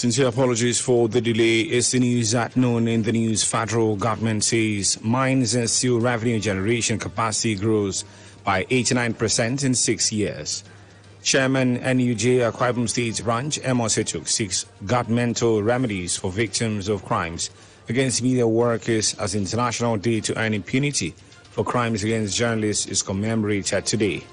Sincere apologies for the delay. It's the news at noon. In the news, federal government says mines and steel revenue generation capacity grows by 89% in 6 years. Chairman NUJ Akwa Ibom State Branch Amos Etuk seeks governmental remedies for victims of crimes against media workers as International Day to End Impunity for Crimes Against Journalists is commemorated today.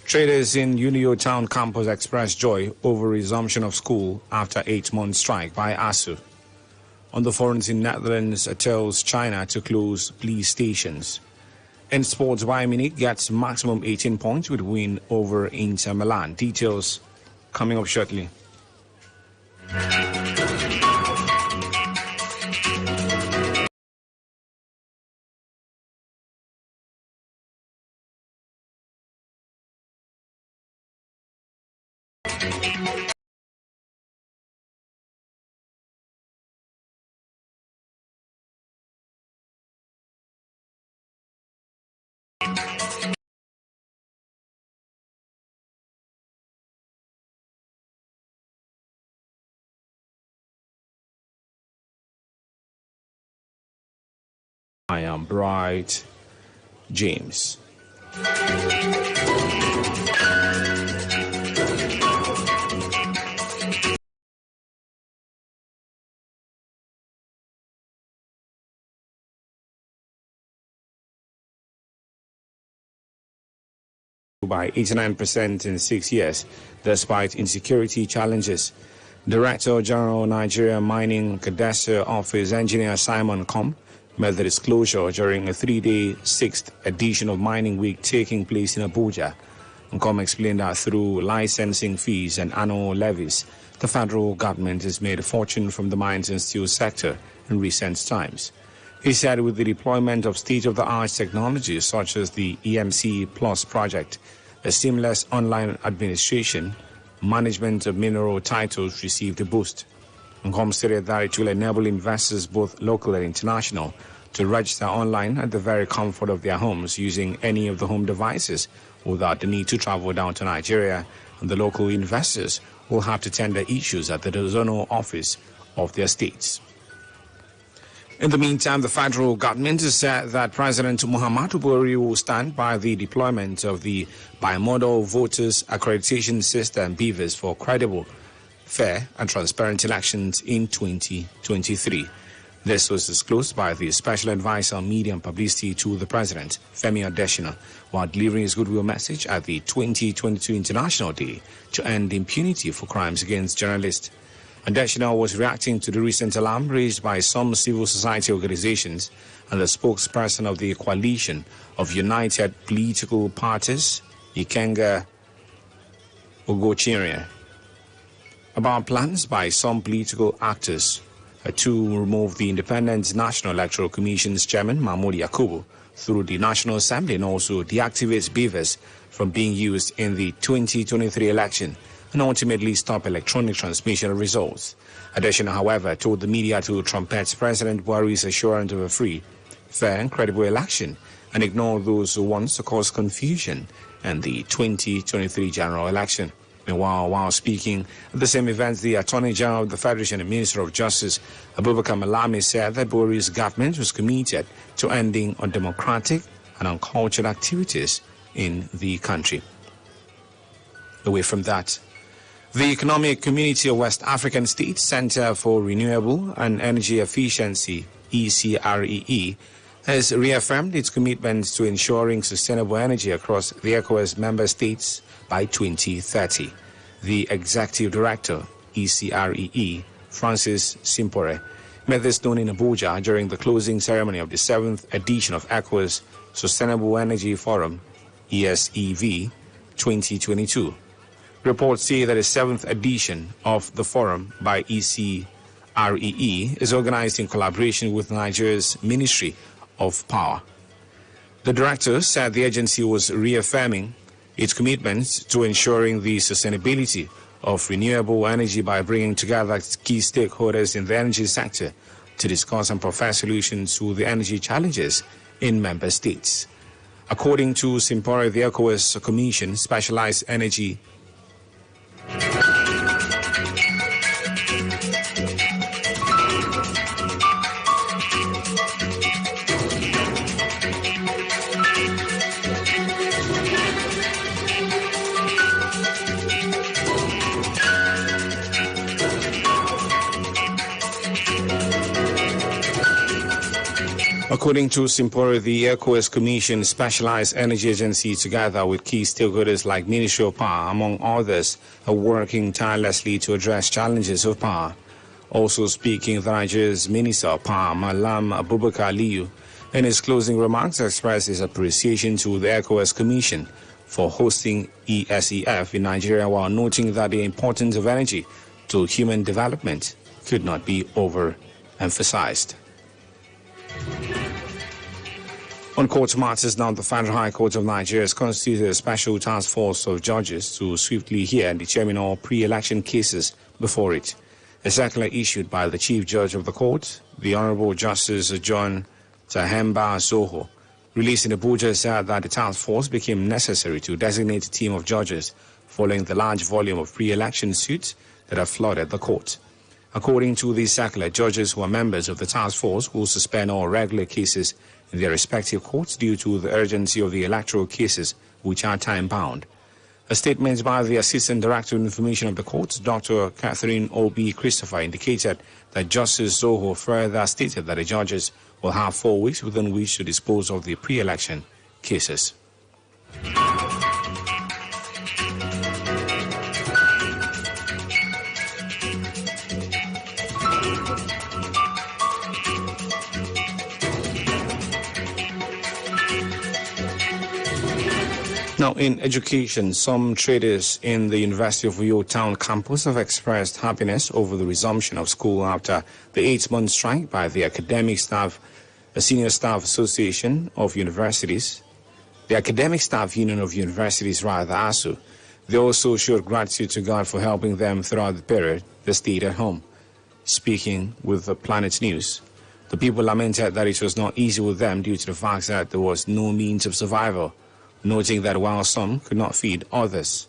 Traders in Unio Town campus expressed joy over resumption of school after 8-month strike by ASU. On the forums in Netherlands tells China to close police stations. In sports, Bayern Munich gets maximum 18 points with win over Inter Milan. Details coming up shortly. I am Bright James. By 89% in 6 years, despite insecurity challenges. Director General Nigeria Mining Cadastre Office Engineer Simon Kom made the disclosure during a 3-day 6th edition of Mining Week taking place in Abuja. Kom explained that through licensing fees and annual levies, the federal government has made a fortune from the mines and steel sector in recent times. He said with the deployment of state-of-the-art technologies such as the EMC Plus project, a seamless online administration, management of mineral titles received a boost. Kom stated that it will enable investors, both local and international, to register online at the very comfort of their homes using any of the home devices without the need to travel down to Nigeria, and the local investors will have to tender issues at the zonal office of their states. In the meantime, the federal government has said that President Muhammadu Buhari will stand by the deployment of the Bimodal Voters Accreditation System (BVAS) for credible, fair and transparent elections in 2023. This was disclosed by the Special Advisor on Media and Publicity to the President, Femi Adesina, while delivering his goodwill message at the 2022 International Day to End Impunity for Crimes Against Journalists. Adesina was reacting to the recent alarm raised by some civil society organizations and the spokesperson of the Coalition of United Political Parties, Ikenga Ogochiria, about plans by some political actors to remove the Independent National Electoral Commission's chairman, Mahmoud Yakubu, through the National Assembly and also deactivate BVAS from being used in the 2023 election and ultimately stop electronic transmission of results. Adesina, however, told the media to trumpet President Buhari's assurance of a free, fair and credible election and ignore those who want to cause confusion in the 2023 general election. Meanwhile, while speaking at the same event, the Attorney General of the Federation and Minister of Justice, Abubakar Malami, said that Buhari's government was committed to ending undemocratic and uncultured activities in the country. Away from that, the Economic Community of West African States Center for Renewable and Energy Efficiency, ECREE, has reaffirmed its commitment to ensuring sustainable energy across the ECOWAS member states by 2030. The Executive Director, ECREE, Francis Simpore, made this known in Abuja during the closing ceremony of the 7th edition of ECOWAS Sustainable Energy Forum, ESEV 2022. Reports say that the 7th edition of the forum by ECREE is organized in collaboration with Nigeria's Ministry of Power. The director said the agency was reaffirming its commitment to ensuring the sustainability of renewable energy by bringing together key stakeholders in the energy sector to discuss and provide solutions to the energy challenges in member states. According to Simpore, the ECOWAS Commission specialized energy According to Simpora, the ECOWAS Commission specialized energy agency, together with key stakeholders like Ministry of Power, among others, are working tirelessly to address challenges of power. Also speaking, the Nigeria's Minister of Power, Malam Abubakar Aliyu, in his closing remarks expressed his appreciation to the ECOWAS Commission for hosting ESEF in Nigeria, while noting that the importance of energy to human development could not be overemphasized. On court matters now, the Federal High Court of Nigeria has constituted a special task force of judges to swiftly hear and determine all pre-election cases before it. A circular issued by the Chief Judge of the Court, the Honorable Justice John Tahemba Soho, released in Abuja, said that the task force became necessary to designate a team of judges following the large volume of pre-election suits that have flooded the court. According to the circular, judges who are members of the task force will suspend all regular cases in their respective courts due to the urgency of the electoral cases, which are time-bound. A statement by the Assistant Director of Information of the Courts, Dr. Catherine O.B. Christopher, indicated that Justice Soho further stated that the judges will have 4 weeks within which to dispose of the pre-election cases. Now, in education, some traders in the University of Uyo Town campus have expressed happiness over the resumption of school after the 8-month strike by the Senior Staff Association of Universities, the Academic Staff Union of Universities, ASU. They also showed gratitude to God for helping them throughout the period they stayed at home. Speaking with the Planet News, the people lamented that it was not easy with them due to the fact that there was no means of survival, noting that while some could not feed, others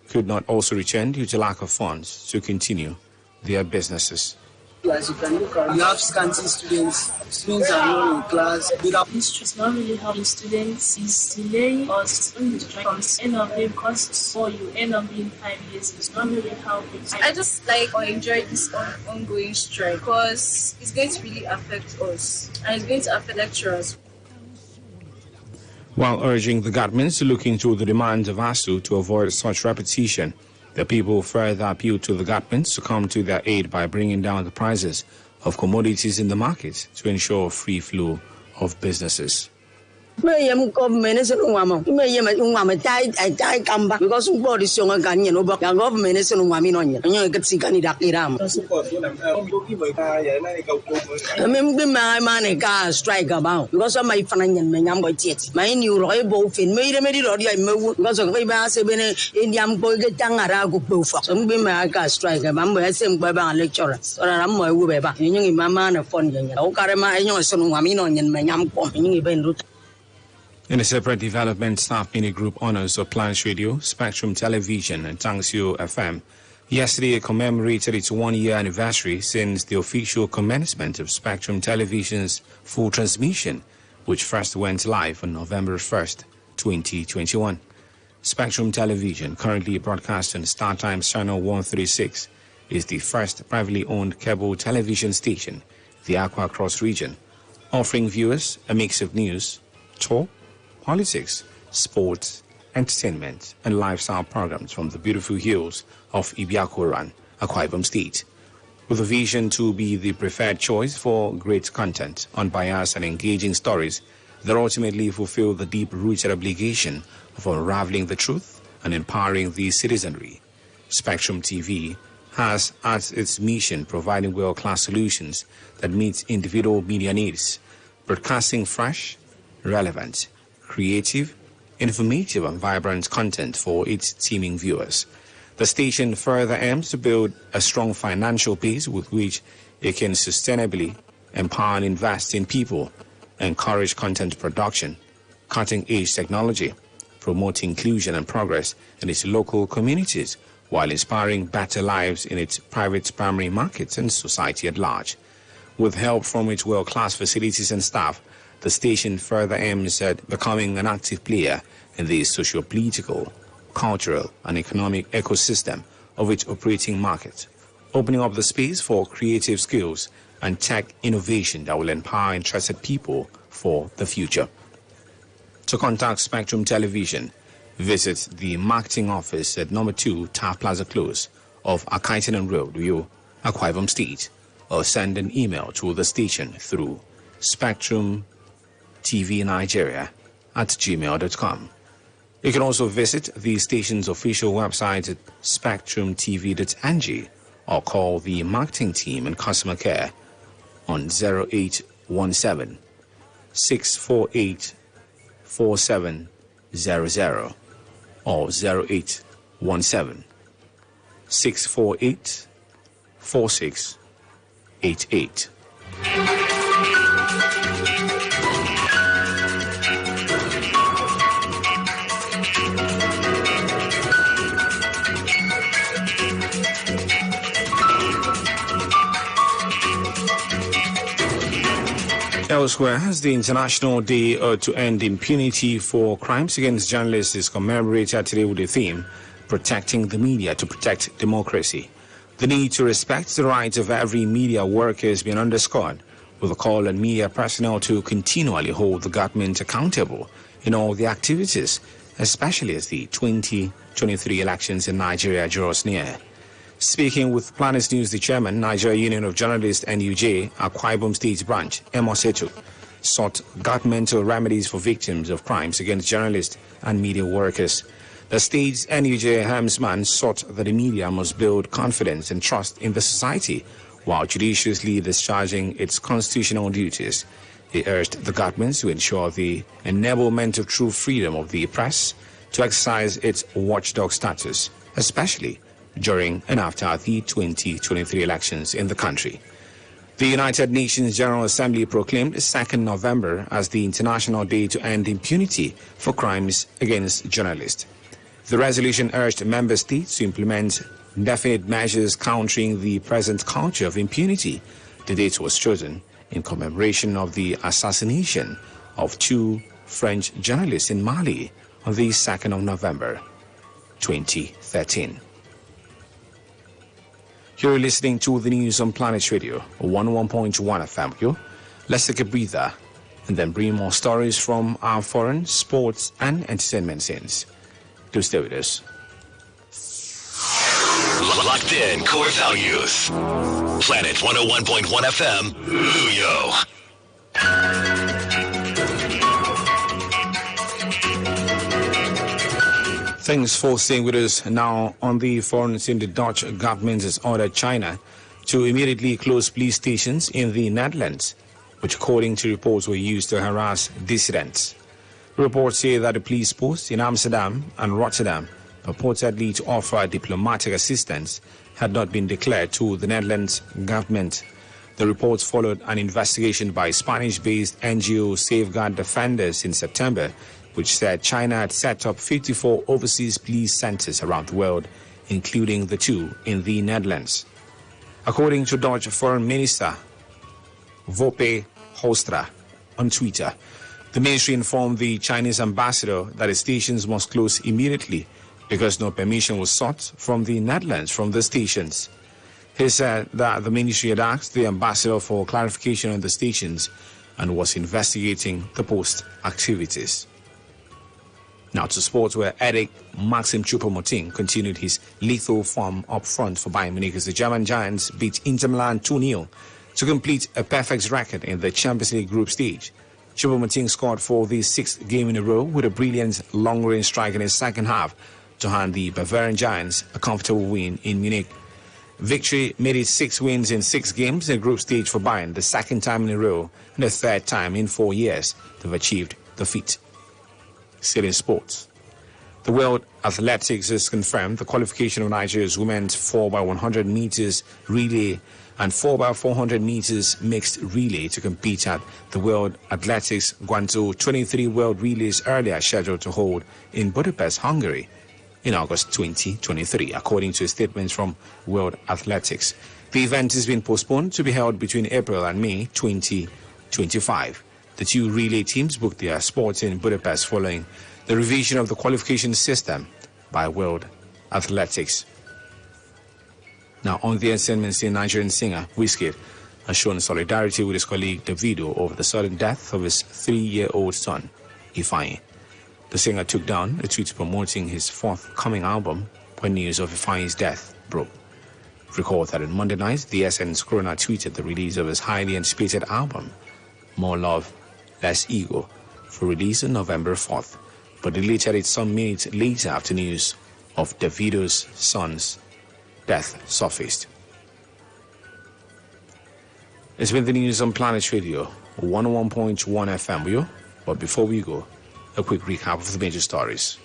could not also return due to lack of funds to continue their businesses. As you can look at, you have scanty students. Students are not in class. This is not really helping students. It's delaying us when the strike comes. End of day costs for you. End up being 5 years. It's not really helping. I just like or enjoy this ongoing strike because it's going to really affect us and it's going to affect lecturers. While urging the government to look into the demands of ASU to avoid such repetition, the people further appealed to the government to come to their aid by bringing down the prices of commodities in the market to ensure free flow of businesses. Government is government because government is strike about because of my financial my new royal fin made a because of Indian boy get some strike. I'm same lecturer or I'm my Uber. You mamma fund. I know some women on my In a separate development, Staff Mini Group honors of Plans Radio, Spectrum Television, and Tangsio FM yesterday commemorated its 1-year anniversary since the official commencement of Spectrum Television's full transmission, which first went live on November 1st, 2021. Spectrum Television, currently broadcast on StarTimes Channel 136, is the first privately owned cable television station in the Aqua Cross region, offering viewers a mix of news, talk, politics, sports, entertainment, and lifestyle programs from the beautiful hills of Ibiakoran, Akwa Ibom State. With a vision to be the preferred choice for great content, unbiased and engaging stories that ultimately fulfill the deep-rooted obligation of unraveling the truth and empowering the citizenry. Spectrum TV has as its mission providing world-class solutions that meet individual media needs, broadcasting fresh, relevant, creative, informative, and vibrant content for its teeming viewers. The station further aims to build a strong financial base with which it can sustainably empower and invest in people, encourage content production, cutting-edge technology, promote inclusion and progress in its local communities, while inspiring better lives in its private primary markets and society at large. With help from its world-class facilities and staff, the station further aims at becoming an active player in the socio-political, cultural, and economic ecosystem of its operating market, opening up the space for creative skills and tech innovation that will empower interested people for the future. To contact Spectrum Television, visit the marketing office at number 2 Taft Plaza Close of Akaitanen Road, Rio, Akwa Ibom State, or send an email to the station through spectrumtvnigeria@gmail.com. You can also visit the station's official website at spectrumtv.ng or call the marketing team and customer care on 0817 648 4700 or 0817 648 4688. Elsewhere, as the International Day to End Impunity for Crimes Against Journalists is commemorated today with the theme, Protecting the Media to Protect Democracy. The need to respect the rights of every media worker has been underscored, with a call on media personnel to continually hold the government accountable in all the activities, especially as the 2023 elections in Nigeria draws near. Speaking with Planet News, the chairman, Nigeria Union of Journalists NUJ, Akwa Ibom State Branch, Emosetu, sought governmental remedies for victims of crimes against journalists and media workers. The state's NUJ helmsman sought that the media must build confidence and trust in the society while judiciously discharging its constitutional duties. He urged the government to ensure the enablement of true freedom of the press to exercise its watchdog status, especially during and after the 2023 elections in the country. The United Nations General Assembly proclaimed 2nd November as the International Day to End Impunity for Crimes Against Journalists. The resolution urged member states to implement definite measures countering the present culture of impunity. The date was chosen in commemoration of the assassination of 2 French journalists in Mali on the 2nd of November, 2013. You're listening to the news on Planet Radio, 101.1 FM. Let's take a breather and then bring more stories from our foreign, sports, and entertainment scenes. Do stay with us. Locked in core values. Planet 101.1 FM, Luyo. Thanks for staying with us. Now, on the foreign scene, the Dutch government has ordered China to immediately close police stations in the Netherlands, which, according to reports, were used to harass dissidents. Reports say that the police posts in Amsterdam and Rotterdam, purportedly to offer diplomatic assistance, had not been declared to the Netherlands government. The reports followed an investigation by Spanish-based NGO Safeguard Defenders in September, which said China had set up 54 overseas police centers around the world, including the 2 in the Netherlands. According to Dutch Foreign Minister Wopke Hoekstra on Twitter, the ministry informed the Chinese ambassador that the stations must close immediately because no permission was sought from the Netherlands from the stations. He said that the ministry had asked the ambassador for clarification on the stations and was investigating the post activities. Now to sports, where Eric Maxim Choupo-Moting continued his lethal form up front for Bayern Munich as the German Giants beat Inter Milan 2-0 to complete a perfect record in the Champions League group stage. Choupo-Moting scored for the 6th game in a row with a brilliant long-range strike in his second half to hand the Bavarian Giants a comfortable win in Munich. Victory made it 6 wins in 6 games in the group stage for Bayern, the 2nd time in a row and the 3rd time in 4 years they've achieved the feat. Still in sports, the World Athletics has confirmed the qualification of Nigeria's women's 4x100 meters relay and 4x400 meters mixed relay to compete at the World Athletics Guangzhou 23 World Relays earlier scheduled to hold in Budapest, Hungary in August 2023, according to a statement from World Athletics. The event has been postponed to be held between April and May 2025. The 2 relay teams booked their sports in Budapest following the revision of the qualification system by World Athletics. Now, on the entertainment scene, Nigerian singer Wizkid has shown solidarity with his colleague Davido over the sudden death of his 3-year-old son, Ifeanyi. The singer took down a tweet promoting his forthcoming album when news of Ifeanyi's death broke. Recall that on Monday night, the Essence Corona tweeted the release of his highly anticipated album, More Love, Less Ego, for release on November 4th, but deleted it some minutes later after news of Davido's son's death surfaced. It's been the news on Planet Radio, 101.1 FM, but before we go, a quick recap of the major stories.